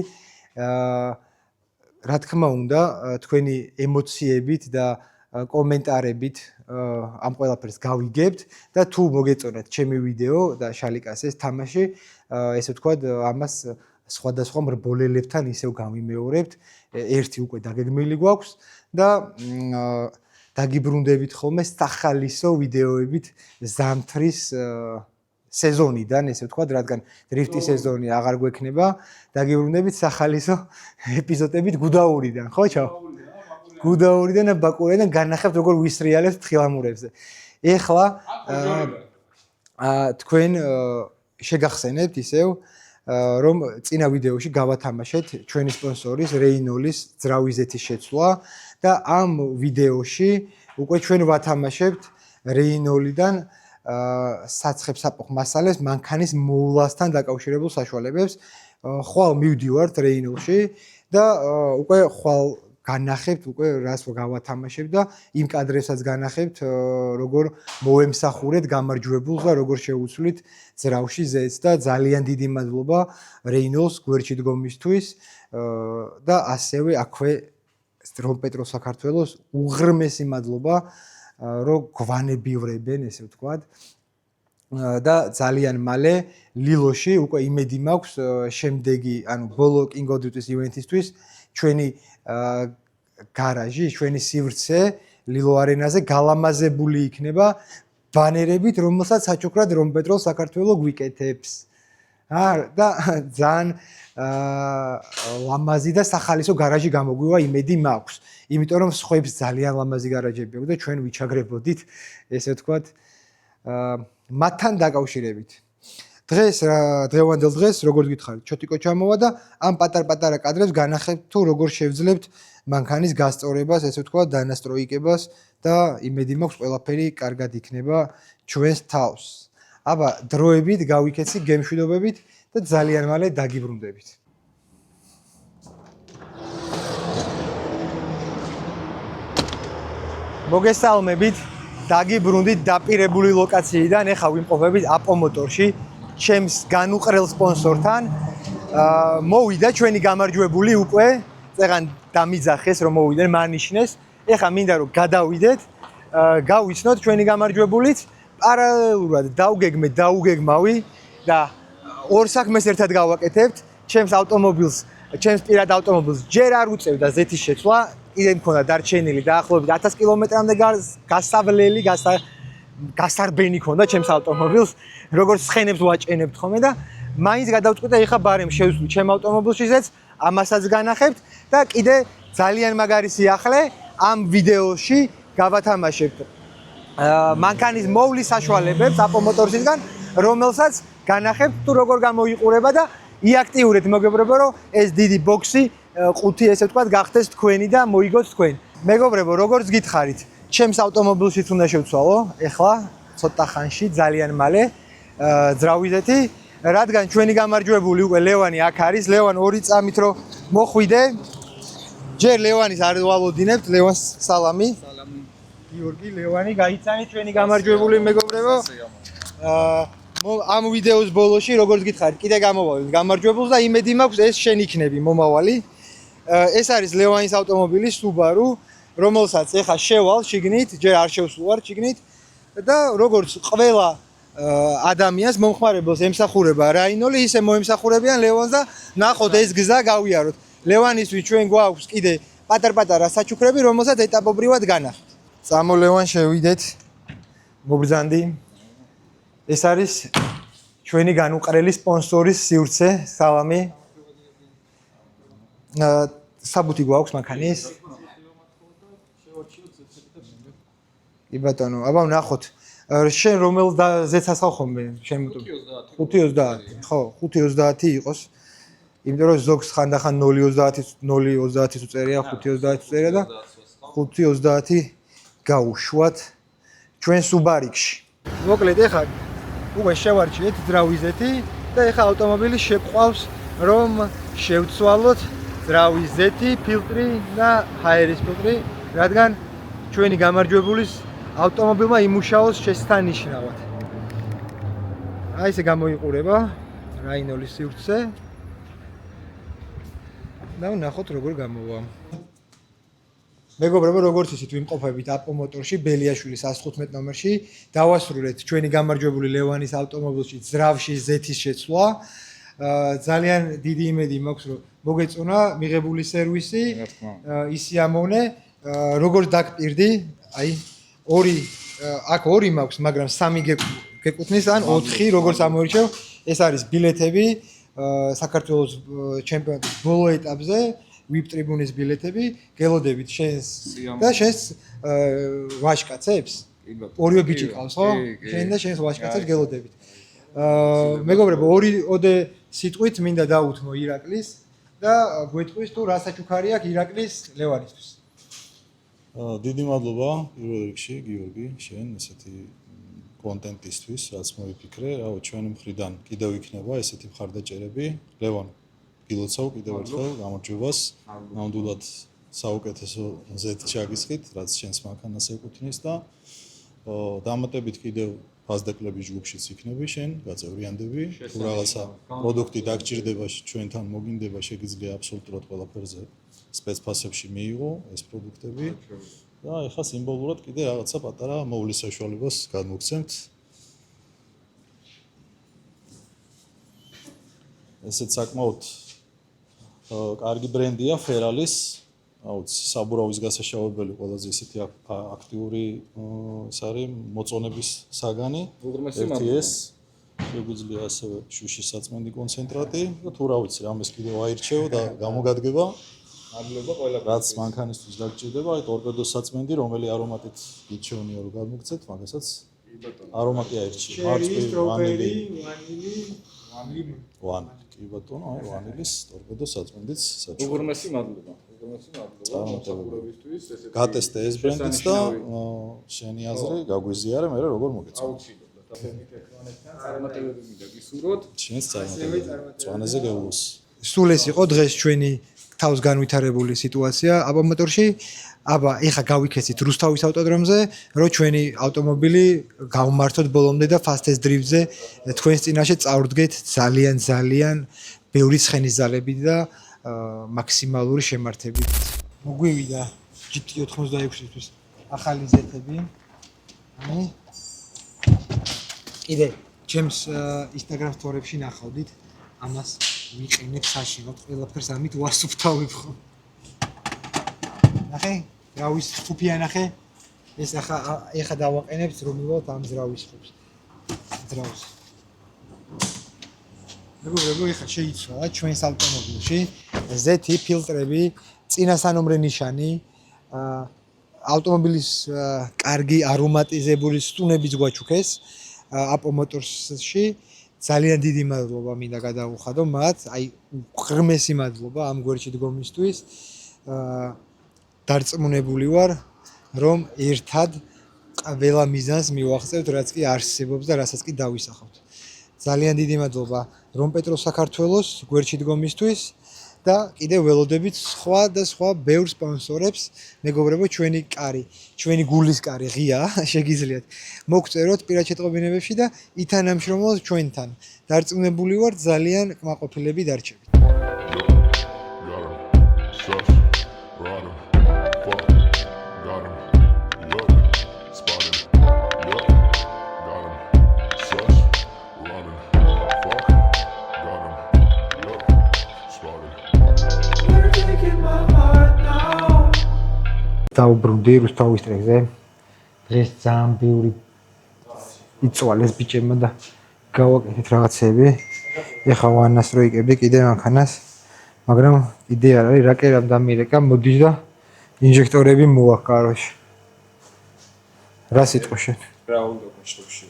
რა თქმა უნდა, თქვენი ემოციებით და კომენტარებით ამ ყველაფერს გავიგებთ და თუ მოგეწონათ ჩემი ვიდეო და შალიკას ეს თამაში, ესე ვთქვათ, ამას სხვადასხვა მრბოლელებთან ისევ გამიმეორებთ. ერთი უკვე დაგეგმილი გვაქვს და დაგიბრუნდებით ხოლმე სახალისო ვიდეოებით ზამთრის სეზონიდან, ესე ვთქვათ, რადგან დრიფტის სეზონი აღარ გვექნება, დაგიბრუნდებით სახალისო ეპიზოდებით გუდაურიდან, ხო ჩაო? გუდაურიდან და ბაკურიდან განახებთ როგორ ვისრიალებთ თხილამურებზე. ეხლა თქვენ შეგახსენებთ ისევ რომ წინა ვიდეოში გავათამაშეთ ჩვენი სპონსორის რეინოლის ძრავიზეთის შეცვლა და ამ ვიდეოში უკვე ჩვენ ვათამაშებთ რეინოლიდან საცხებ-საყოფ მასალებს მანქანის მოვლასთან დაკავშირებულ საშუალებებს. ხვალ მივდივართ რეინოლში და უკვე ხვალ განახებთ, უკვე რას გავათამაშებთ და იმ კადრებსაც განახებთ, როგორ მოემსახურეთ გამარჯვებულს და როგორ შეუცვლით ძრავში ზეთს და ძალიან დიდი მადლობა რეინოლს გვერდში დგომისთვის და ასევე აქვე რომპეტრო საქართველოს უღრმესი მადლობა რომ გვანებივრებენ, ესე ვთქვათ. და ძალიან მალე ლილოში უკვე იმედი მაქვს შემდეგი, ანუ ბოლო King of Duty-ის ივენთისთვის ჩვენი გარაჟი, ჩვენი სივრცე ლილო არენაზე გალამაზებული იქნება ბანერებით, რომელსაც საჩუქრად რომ პეტროლ საქართველოს გვიკეთებს. და ძალიან ლამაზი და სახალისო გარაჟი გამოგვივა იმედი მაქვს. იმიტომ რომ სხვებს ძალიან ლამაზი გარაჟები აქვს და ჩვენ ვიჩაგრებოდით, ესე ვთქვათ, მათთან დაკავშირებით. დღევანდელ დღეს, როგორც გითხარით, ჩოტიკო ჩამოვა და ამ პატარ-პატარა კადრებს განახებთ თუ როგორ შევძლებთ მანქანის გასწორებას, ესე ვთქვათ, დანასტროიკებას და იმედი მაქვს ყველაფერი კარგად იქნება ჩვენს თავს. აბა დროებით გავიქეცი გემშვიდობებით და ძალიან მალე დაგიბრუნდებით. მოგესალმებით, დაგიბრუნდით დაპირებული ლოკაციიდან, ეხლა ვიმყოფებით აპო მოტორში, ჩემს განუყრელ სპონსორთან. მოვიდა ჩვენი გამარჯვებული უკვე, წეგან დამიძახეს რომ მოვიდნენ, მანიშნეს. ეხლა მინდა რომ გადავიდეთ, გავიცნოთ ჩვენი გამარჯვებულიც. პარალელურად დაუგეგმავი და ორ საქმეს ერთად გავაკეთებთ. ჩემს ავტომობილს, ჩემს პირად ავტომობილს ჯერ არ უწევდა ზეთის შეცვლა, კიდე მქონდა დარჩენილი დაახლოებით 1000 კილომეტრამდე გასავლელი, გასარბენი ქონდა ჩემს ავტომობილს, როგორც ცხენებს ვაჭენებთ ხოლმე და მაინც გადავწყვიტე ეხა ბარემ შევსვლი ჩემ ავტომობილშიც, ამასაც განახებთ და კიდე ძალიან მაგარი სიახლე ამ ვიდეოში გავათამაშებთ. მანქანის მოვლის საშუალებებს აპო მოტორსისგან, რომელსაც განახებთ თუ როგორ გამოიყურება და იაქტიურეთ მეგობრებო, რომ ეს დიდი ბოქსი, ყუთი ესე ვთქვათ, გახდეს თქვენი და მოიგოთ თქვენ. მეგობრებო, როგორც გითხარით, ჩემს ავტომობილშიც უნდა შევცვალო, ეხლა ცოტა ხანში, ძალიან მალე ძრავიდეთი, რადგან ჩვენი გამარჯვებული უკვე ლევანი აქ არის, ლევან 2 წამით რომ მოხვიდე. ჯერ ლევანის არ ვალოდინებთ, ლევანს სალამი. გიორგი, ლევანი, გაიცანით ჩვენი გამარჯვებული მეგობრებო. ამ ვიდეოს ბოლოში, როგორც გითხარით, კიდე გამოვავლით გამარჯვებულს და იმედი მაქვს ეს შენ იქნები მომავალი. ეს არის ლევანის ავტომობილი Subaru, რომელსაც ეხა შევალ შიგნით, ჯერ არ შევსულვარ შიგნით და როგორც ყველა ადამიანს მომხმარებელს ემსახურება რაინოლი, ისე მოემსახურებიან ლევანს და ნახოთ ეს გზა გავიაროთ. ლევანისთვის ჩვენ გვაქვს კიდე პატარ-პატარა საჩუქრები, რომელსაც ეტაპობრივად განახთ. წამო ლევან შევიდეთ. მობრძანდი. ეს არის ჩვენი განუყრელი სპონსორის სივრცე, სალამი. საბუთი გვაქვს მანქანის. კი ბატონო, აბა ვნახოთ. შენ რომელ ზეცას ხომ შენ 530. ხო, 530 იყოს. იმიტომ რომ ზოგს ხანდახან 030 უწერია, 530 უწერია და 530 გაუშვათ ჩვენ Subaru-ში. მოკლედ ეხლა უკვე შევარჩიეთ ძრავიზეთი და ეხლა ავტომობილი შეგვყავს რომ შევცვალოთ ძრავიზეთი, ფილტრი და ჰაერის ფილტრი, რადგან ჩვენი გამარჯვებულის ავტომობილმა იმუშაოს შესანიშნავად. აი ესე გამოიყურება რაინოლის სივრცე. და ვნახოთ როგორ გამოვა. მეგობრებო, როგორც ისეთ ვიმყოფებით აპო მოტორში, ბელიაშვილის 115 ნომერში, დავასრულეთ ჩვენი გამარჯვებული ლევანის ავტომობილში ძრავში ზეთის შეცვლა. ძალიან დიდი იმედი მაქვს, რომ მოგეწონა მიღებული სერვისი, ისი ამოვნე, როგორც დაგპირდი, აი აქ 2 მაქვს, მაგრამ 3 გეკუთვნის ან 4, როგორც ამოირჩევ, ეს არის ბილეთები საქართველოს ჩემპიონატის ბოლო ეტაპზე, VIP ტრიბუნის ბილეთები, გელოდებით შენს და შენს ვაჟკაცებს. ორივე ბიჭი ყავს, ხო? შენ და შენს ვაჟკაცებს გელოდებით. მეგობრებო, ორი სიტყვით მინდა დაუთმო ირაკლის და გვეტყვის თუ რა საჩუქარი აქვს ირაკლის ლევანისთვის. დიდი მადლობა პირველ რიგში გიორგი, შენ ესეთი კონტენტისთვის, რაც მოიფიქრე, ჩვენი მხრიდან კიდევ იქნება ესეთი მხარდაჭერები. ლევან, გილოცავ კიდევ ერთხელ გამარჯვებას. ნამდვილად საუკეთესო ზეთ ჩაგისხით, რაც შენს მანქანას ეკუთვნის და დამატებით კიდევ ფასდაკლების ჯგუფშიც იქნები შენ, გაწევრიანდები, თუ რაღაცა პროდუქტი დაგჭირდება ჩვენთან მოგინდება, შეგიძლია აბსოლუტურად ყველაფერზე სპეცფასებში მიიღო ეს პროდუქტები. და ეხლა სიმბოლურად კიდე რაღაცა პატარა მოვლის საშუალებას გადმოგცემთ. ესეც საკმაოდ კარგი ბრენდია Ferralis. აუც საბურავის გასაშავებელი ყველაზე ისეთი აქტიური ეს არის მოწონების საგანი. ერთი ეს შეგვიძლია ასევე შუშის საწმენდი კონცენტრატი და თუ რა ვიცი რამეს კიდევ აირჩევ და გამოგადგება. მადლობა ყველა რაც მანქანისთვის დაგჭირდება, აი ტორპედოს საწმენდი, რომელი არომატით გიჩვენია რომ გადმოგცეთ, მაგასაც არომატი აირჩიე. მარცვლი, ვანილი, ვანილი. კი ბატონო, აი ვანილის ტორპედოს საწმენდიც საჭირო. უღრმესი მადლობა. მოსაყურებისთვის ესეთი გატესტე ეს ბრენდიც და შენი აზრი გაგვიზიარე, მე როგორ მოგეწონა. აუცილებლად და ფერმით ეკრანებთან წარმატებები მინდა გისურვოთ. შენს წარმატებები. წვანეზე გეულოს. სულ ეს იყო დღეს ჩვენი თავს განვითარებული სიტუაცია აბა მოტორში. აბა ეხა გავიქეცით რუსთავის ავტოდრომზე, რომ ჩვენი ავტომობილი გავმართოთ ბოლომდე და fast test drive-ზე თქვენს წინაშე წავდგეთ ძალიან ბევრი ცხენის ძალებით და მაქსიმალური შემართებით. მოგვივიდა GT86-ისთვის ახალი ზეთები. აი. კიდე ჩემს Instagram story-ებში ნახავდით, ამას ვიყენებ საშინოდ, ყველაფერს ამით ვასუფთავებ ხო. ნახე, ზრავის ხუფია ნახე. ეს ახლა დავაყენებთ რომ მივოთ ამ ზრავის ხუფს. ზრავს. მეგობრებო, ეხლა შეიცვალა ჩვენს ავტომობილში ზეთი ფილტრები, წინასანომრე ნიშანი, ავტომობილის კარგი არომატიზებული სტუნებიც გვაჩუქეს აპო მოტორსში. ძალიან დიდი მადლობა მინდა გადავუხადო მათ, აი ღრმესი მადლობა ამ გვერდში დგომისთვის. დარწმუნებული ვარ, რომ ერთად ყველა მიზანს მივახცევთ, რაც კი არსებობს და რასაც კი დავისახავთ. ძალიან დიდი მადლობა რომ პეტრო საქართველოს გვერდში დგომისთვის და კიდევ ველოდებით სხვა და სხვა ბევრ სპონსორებს. მეგობრებო, ჩვენი კარი, ჩვენი გულის კარი ღია, შეგიძლიათ მოგწეროთ პირად შეტყობინებებში და ითანამშრომლოთ ჩვენთან. დარწმუნებული ვარ, ძალიან კმაყოფილები დარჩებით. დაუბრუნდი რუსთავის ტრეკზე. დღეს ძალიან ბევრი იწვალეს ბიჭებმა და გავაკეთეთ რაღაცები. ეხლა ვანას რო იკებდი კიდე მანქანას, მაგრამ იდეა არ არის, რაკერამ დამირეკა, მოდის და ინჟექტორები მოაქვს კაროში. რა სიტყვა შენ? რა უნდა გაშტობში?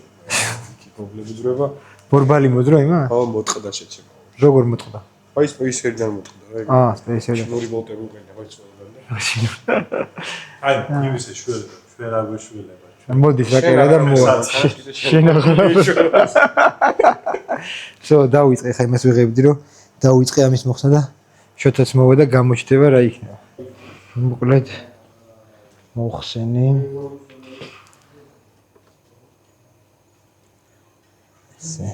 კი პრობლემები ძრება. ბორბალი მოძრო იმას? ხო, მოტყდა შეჩება. როგორ მოწყდა? აი სპეისერიდან მოტყდა რა. სპეისერიდან. ნური მოტერი უკენა, ვაი წვეულდა. აი, იმისე შველება. მოდის რაკერა და მოაქვს. შენ აღარ. სო დავიწყე ხა იმას ვიღებდი რომ დავიწყე ამის მოხსნა და შოთაც მოვა და გამოჩდება რა იქნება. მოკლედ მოხსენი. ესე.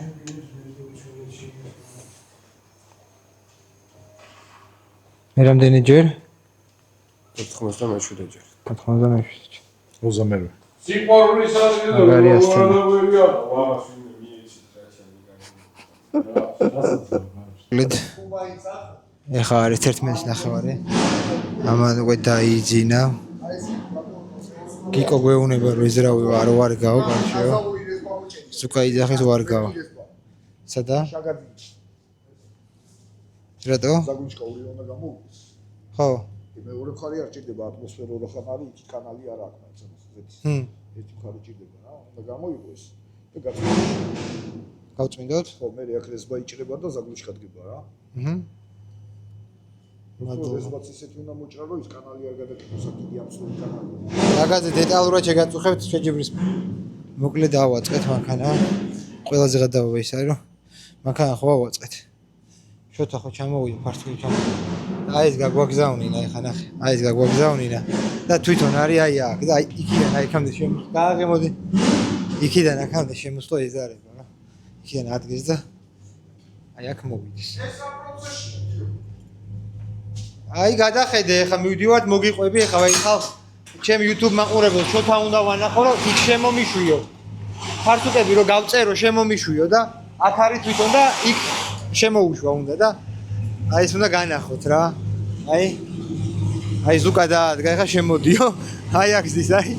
მე რამდენი ჯერ? 97 ჯერ. 97 ჯერ. 22. სიყვარულის აზრი და როგორია? ეხა არის 11 ნახევარი. ამან უკვე დაიძინა. გიკო გვეუბნება რომ იზრავი ვარ გაო კარშიო. სუკა იძახის ვარ გაო. სადა? რატო? ზაგუნჩკაური უნდა გამოვიდეს. ხო. მეორე მხარე არ ჭირდება ატმოსფერული ხანარი, იქ კანალი არ აქვს მაინც. ერთი მხარე ჭირდება რა, უნდა გამოიყვეს და გავწმინდოთ? ხო, მე აქრესბა იჭრება და ზაგუნჩკა დგება რა. მადლობა. ესეც ისეთი უნდა მოჭრა, რომ ის კანალი არ გადაკეთოს, აქ დიდი ამსლური კანალი. მაგაზე დეტალურად შეგაწუხებთ შეჯიბრის. მოკლედ დავაწყეთ მანქანა. ყველაზე გადავა ის არის რომ მანქანა ხო ავაწყეთ. შოთა ხო ჩამოვიდა ფართული ჩამოვიდა. აი ეს გაგვაგზავნინა ეხა ნახე. აი ეს გაგვაგზავნინა და თვითონ არის აი აქ და აი იქიდან აი აქამდე შემოსვლა. გააღემოდი. იქიდან აქამდე შემოსვლა ეზარება რა. იქიდან ადგეს და აი აქ მოვიდეს. აი გადახედე ეხა მივდივართ მოგიყვები ეხა აი ხალხ ჩემ YouTube მაყურებელს შოთა უნდა ვანახო რომ იქ შემომიშვიო. ფართუკები რომ გავწერო შემომიშვიო და აქ არის თვითონ და იქ შემოუშვა უნდა და აი ეს უნდა განახოთ რა. აი აი ზუკა დაადგა, ეხა შემოდიო. აი აქ ზის, აი.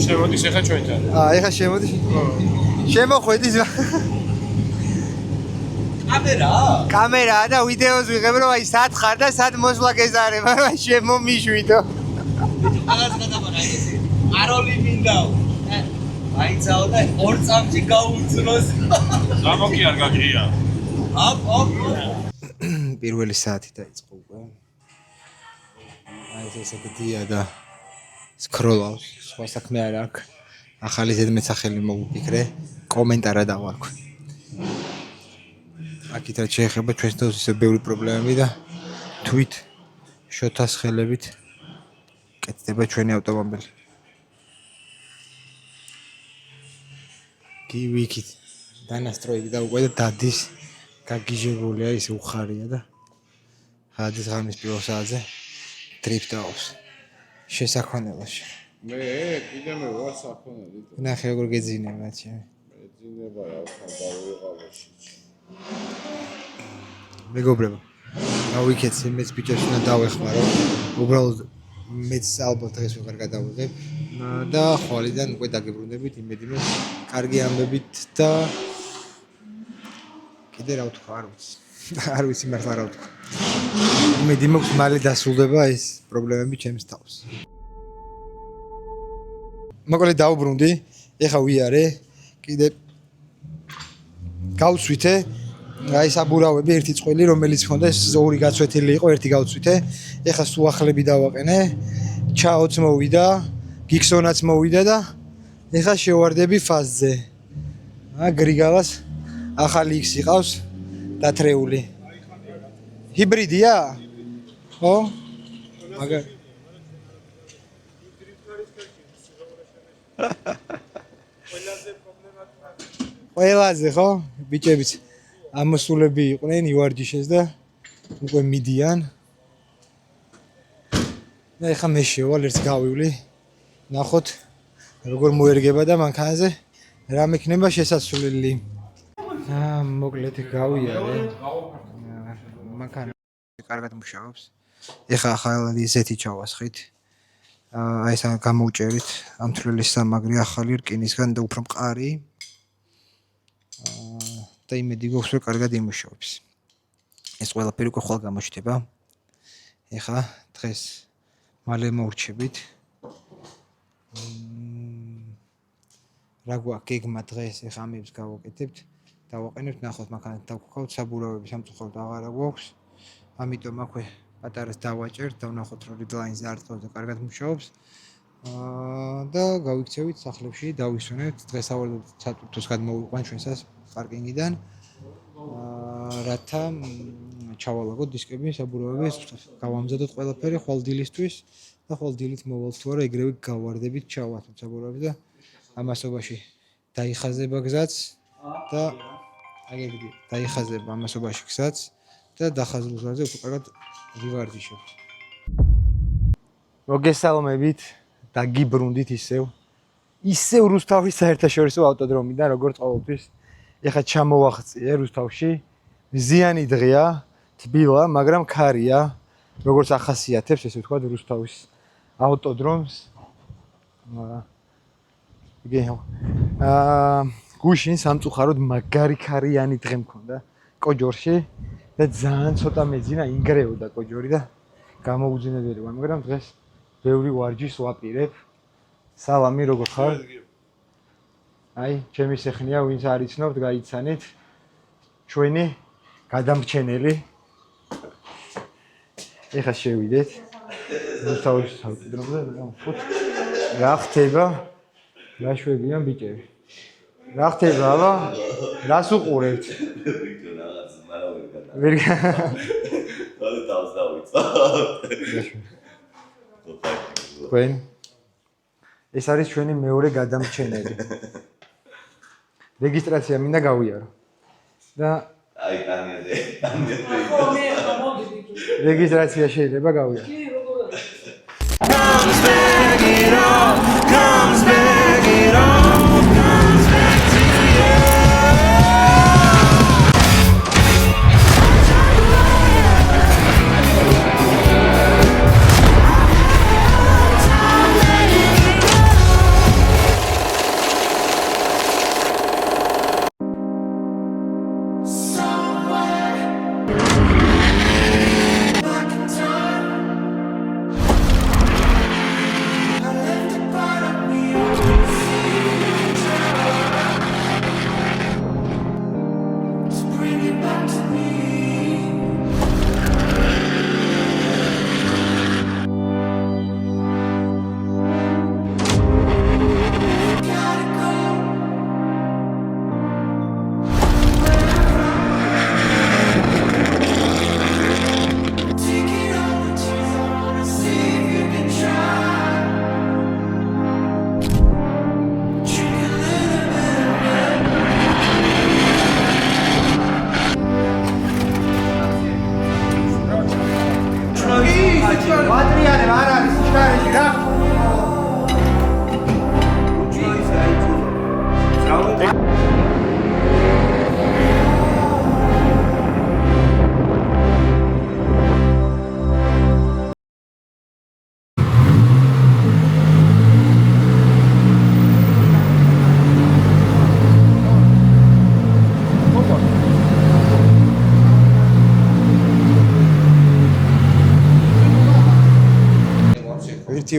შემოდის ეხა ჩვენთან. ეხა შემოდის. შემოხვედის. კამერაა და ვიდეოს ვიღებ რომ აი სად ხარ და სად მოსვლა გეზარება რომ აი შემომიშვიდო. რაღაც გადაბარა ესე. აროლი მინდაო. აიცაო და 2 წამში გაუძლოს. გამოკი არ გაგია. აპ. პირველი საათი დაიწყო უკვე. აი ესე გდია და სკროლავს. სხვა საქმე არ აქვს. ახალი ზედმეტსახელი მოვიფიქრე, კომენტარა დავარქვი. აქეთ შეიძლება ჩვენს თავს ისე ბევრი პრობლემები და თვით შოთას ხელებით კეთდება ჩვენი ავტომობილი. გივიქით დანასტროი და უკვე დადის გაგიჟებულია ის უხარია და ხადის ღამის პირველ საათზე ტრიპ დაობს შესაქმნელაში. მე კიდე მე ვარ საქონელი. ნახე როგორ გეძინება მათი. ეძინება რა ხარ დავიღალოში. მეგობრებო, გავიქეთ იმეც ბიჭებს უნდა დავეხმარო. უბრალოდ მეც ალბათ დღეს ვეღარ გადავიღებ და ხვალიდან უკვე დაგებრუნდებით იმედიმე კარგი ამბებით და კიდე რა ვთქვა, არ ვიცი მართლა რა ვთქვა. იმედი მაქვს მალე დასრულდება ეს პრობლემები ჩემს თავს. მოკლედ დავუბრუნდი, ეხა ვიარე, კიდე გავცვითე აი საბურავები ერთი წყვილი რომელიც მქონდა ეს ორი გაცვეთილი იყო ერთი გავცვითე ეხა სულ ახლები დავაყენე ჩაოც მოვიდა გიქსონაც მოვიდა და ეხა შევარდები ფაზზე გრიგალას ახალი X იყავს დათრეული ჰიბრიდია ხო მაგა ყველაზე ხო ბიჭებიც ამოსულები იყვნენ ივარჯიშეს და უკვე მიდიან და ეხა მე შევალ ერთს გავივლი ნახოთ როგორ მოერგება და მანქანაზე რა მექნება შესაძლებელი მოკლედ გავიარე მანქანა კარგად მუშაობს ეხა ახალი ზეთი ჩავასხით აი ეს გამოვჭერით ამ თლილი სამაგრი ახალი რკინისგან და უფრო მყარი და იმედი გვაქვს რომ კარგად იმუშავებს. ეს ყველაფერი უკვე ხვალ გამოჩნდება. ეხა დღეს მალე მოვრჩებით. რა გვაქვს გეგმა დღეს ეხა ამებს გავაკეთებთ. დავაყენებთ ნახოთ მანქანას დავქვავთ საბურავები სამწუხაროდ აღარა გვაქვს. ამიტომ აქვე პატარას დავაჭერთ და ვნახოთ რომ ridlines არტყავს და კარგად მუშაობს. და გავიქცევით სახლებში დავისვენებთ დღეს ავარდოთ სატვირთოს გადმოვიყვან ჩვენსას პარკინგიდან რათა ჩავალაგოთ დისკები საბურავები გავამზადოთ ყველაფერი ხვალ დილისთვის და ხვალ დილით მოვალთ თუ არა ეგრევე გავარდებით ჩავართოთ საბურავები და ამასობაში დაიხაზება გზაც და აგები დაიხაზება ამასობაში გზაც და დახაზულ გზაზე უფრო კარგად ვივარჯიშებთ მოგესალმებით და გიბრუნდით ისევ რუსთავის საერთაშორისო ავტოდრომიდან როგორც ყოველთვის ეხა ჩამოვაღწიე რუსთავში ზიანი დღეა თბილა მაგრამ ქარია როგორც ახასიათებს ესე ვთქვათ რუსთავის ავტოდრომს გუშინ სამწუხაროდ მაგარი ქარიანი დღე მქონდა კოჯორში და ძალიან ცოტა მეძინა ინგრეოდა კოჯორი და გამოუძინებელი ვარ მაგრამ დღეს ბევრი ვარჯიშს ვაპირებ სალამი როგორ ხარ აი ჩემი სეხნია ვინც არ იცნობთ გაიცანით ჩვენი გადამრჩენელი ეხა შევიდეთ რუსთავის ავტოდრომზე რა ხდება რა შვებიან ბიჭები რა ხდება აბა რას უყურებთ რაღაც მალავე გადა თავს დავიწყო თქვენ ეს არის ჩვენი მეორე გადამრჩენელი რეგისტრაცია მინდა გავიარო და აი კანიაზე რეგისტრაცია შეიძლება გავიარო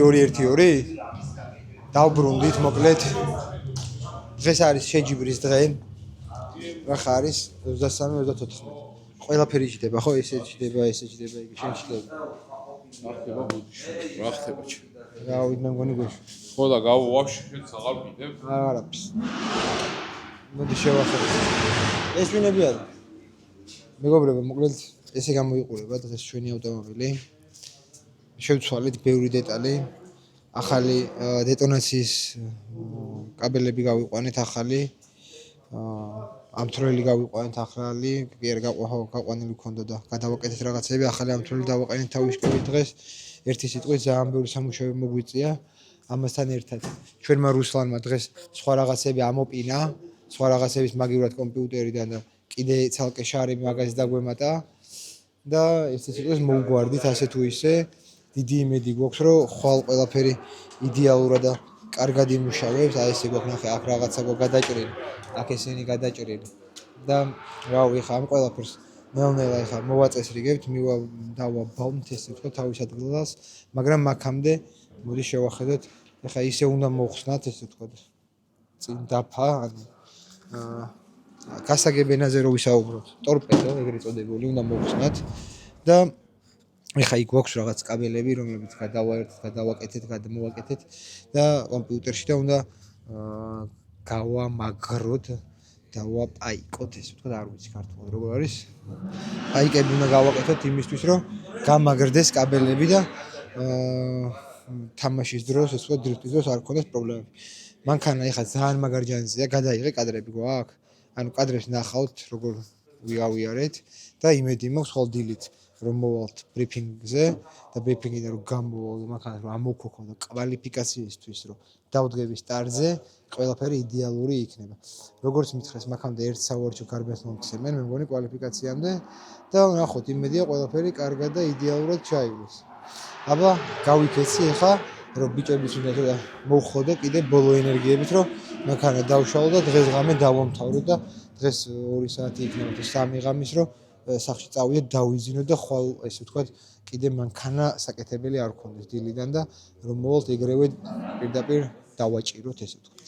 1-2-1-2 დავბრუნდით მოკლედ დღეს არის შეჯიბრის დღე რა ხარის 23-24 ყველაფერი ჭდება ხო ესე ჭდება იგი შენ ჭდება რა ხდება ჩი რა ვიდმე მგონი გვეშ ხო და გავ ვაფშე შენც აღარ ვიდებ არაფერს მოდი შევახერხოთ ეს ვინები არის მეგობრებო მოკლედ ესე გამოიყურება დღეს ჩვენი ავტომობილი შევცვალეთ ბევრი დეტალი ახალი დეტონაციის კაბელები გავიყვანეთ ახალი ამთვრელი გავიყვანეთ ახალი კი არ გაყვანილი ქონდა და გადავაკეთეთ რაღაცები ახალი ამთვრელი დავაყენეთ თავისკენ დღეს ერთი სიტყვით ძალიან ბევრი სამუშაო მოგვიწია ამასთან ერთად ჩვენმა რუსლანმა დღეს სხვა რაღაცები ამოპინა სხვა რაღაცების მაგივრად კომპიუტერიდან და კიდე ცალკე შარი მაგაზი დაგვემატა და ერთი სიტყვით მოუგვარდით ასე თუ ისე დიდი იმედი გვაქვს რომ ხვალ ყველაფერი იდეალურად და კარგად იმუშავებს აი ესე გვაქვს ნახე აქ რაღაცა გადაჭრილი აქ ესენი გადაჭრილი და რა ვიცი ხა ამ ყველაფერს ნელ-ნელა ხა მოვაწესრიგებთ დავაბავთ ესე ვთქვა თავის ადგილას მაგრამ აქამდე მოდი შევახედოთ ხა ისე უნდა მოხსნათ ესე ვთქვა წინ დაფა ანუ გასაგებენაზე რო ვისაუბროთ ტორპედო ეგრეთ წოდებული უნდა მოხსნათ და ეხა იქ გვაქვს რაღაც კაბელები რომლებიც გადავაკეთეთ გადმოვაკეთეთ და კომპიუტერში და უნდა გავამაგროთ დავაპაიკოთ ესე ვთქვა არ ვიცი ქართულად როგორ არის პაიკები უნდა გავაკეთოთ იმისთვის რომ გამაგრდეს კაბელები და თამაშის დროს ესე ვთქვა დრიფტის დროს არ ქონდეს პრობლემები მანქანა ეხა ძალიან მაგარჯანზეა გადაიღე კადრები გვაქვს ანუ კადრებს ნახავთ როგორ ვიავიარეთ და იმედი მაქვს ხოლ დილით რომ მოვალთ ბრიფინგზე და ბრიფინგიდან რომ გამოვალ მანქანას რომ ამოქოქო და კვალიფიკაციისთვის რომ დავდგები სტარტზე ყველაფერი იდეალური იქნება როგორც მითხრეს მაქამდე ერთ სავარჯიშო გარბენს მომქცევენ მე მგონი კვალიფიკაციამდე და ნახოთ იმედია ყველაფერი კარგად და იდეალურად ჩაივლის აბა გავიქეცი ახლა რომ ბიჭების უნდა მოვხოდე კიდე ბოლო ენერგიებით რომ მანქანა დავშალო და დღეს ღამე დავამთავრო და დღეს 2 საათი იქნება თუ 3 ღამის რომ სახში წავიდეთ დავიზინო და ხვალ ესე ვთქვათ კიდე მანქანა საკეთებელი არ ქონდეს დილიდან და რომ მოვალთ ეგრევე პირდაპირ დავაჭიროთ ესე ვთქვათ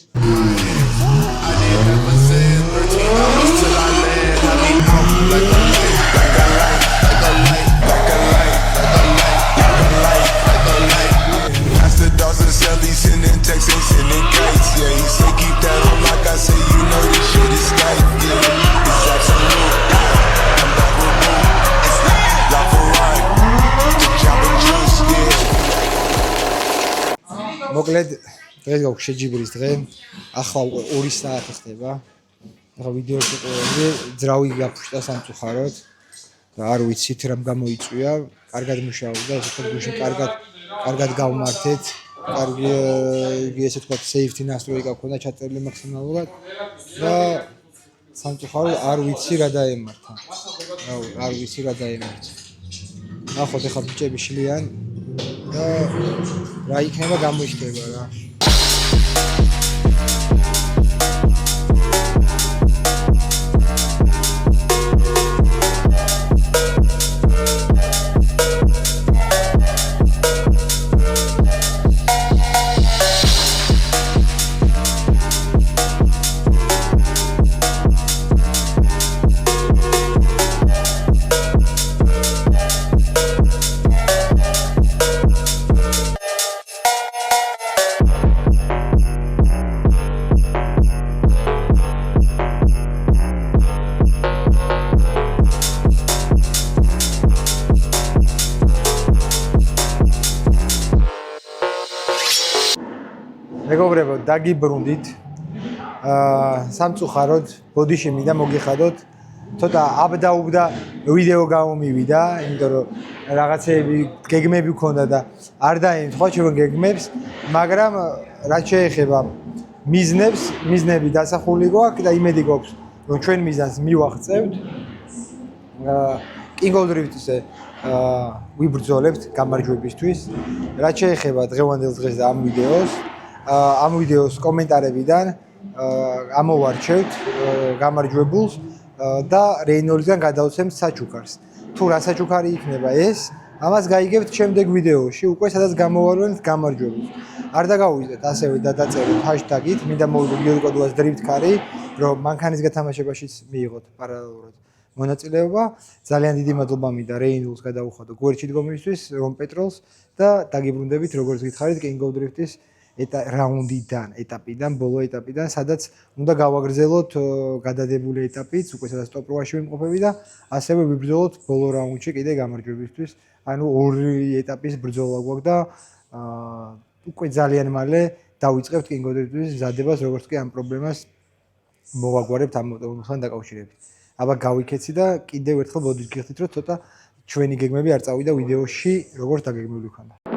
მოკლედ დღეს გაქვს შეჯიბრის დღე ახლა 2 საათი ხდება ახლა ვიდეოში ყოველდღე ძრავი გაფუშტა სამწუხაროდ და არ ვიცით რამ გამოიწვია კარგად მუშაობდა ესე ვთქვათ გუშინ კარგად გავმართეთ კარგი ესე ვთქვათ safety настройка ქონდა ჩაწერილი მაქსიმალურად და სამწუხაროდ არ ვიცი რა დაემართა არ ვიცი რა დაემართა ნახოთ ახლა ბიჭები შლიან და რა იქნება გამოიშტება რა მეგობრებო დაგიბრუნდით სამწუხაროდ ბოდიში მინდა მოგიხადოთ ცოტა აბდაუბდა ვიდეო გამომივიდა იმიტომ რომ რაღაცეები გეგმები მქონდა და არ დაემთხვა ჩვენ გეგმებს მაგრამ რაც შეეხება მიზნები დასახული გვაქვს და იმედი გვაქვს რომ ჩვენ მიზანს მივაღწევთ King of Drift-ზე ვიბრძოლებთ გამარჯვებისთვის რაც შეეხება დღევანდელ დღეს და ამ ვიდეოს კომენტარებიდან ამოვარჩევთ გამარჯვებულს და რეინოლდიდან გადავცემთ საჩუქარს. თუ რა საჩუქარი იქნება ეს, ამას გაიგებთ შემდეგ ვიდეოში, უკვე სადაც გამოვალვენთ გამარჯვებას. არ დაგაუვიდეთ ასევე და დაწეროთ ჰაშტაგით, მინდა მოვიდეთ გიორგი კოდუას დრიფტკარი, რომ მანქანის გათამაშებაშიც მიიღოთ პარალელურად მონაწილეობა. ძალიან დიდი მადლობა მინდა რეინულს გადაუხადო გვერდში დგომისთვის, რომ პეტროლს და დაგიბრუნდებით როგორც გითხარით King of Drift-ის ეტაპიდან, ბოლო ეტაპიდან, სადაც უნდა გავაგრძელოთ გადადებული ეტაპიც, უკვე სადაც ტოპ 8-ში ვიმყოფები და ასევე ვიბრძოლოთ ბოლო რაუნდში კიდე გამარჯვებისთვის. ანუ ორი ეტაპის ბრძოლა გვაქვს და უკვე ძალიან მალე დავიწყებთ King of Drift-ის მზადებას, როგორც კი ამ პრობლემას მოვაგვარებთ ამ მოტოциკლთან დაკავშირებით. აბა გავიქეცი და კიდევ ერთხელ მოდით გიხდით, რომ ცოტა ჩვენი გეგმები არ წავიდა ვიდეოში, როგორც დაგეგმილი ქონდა.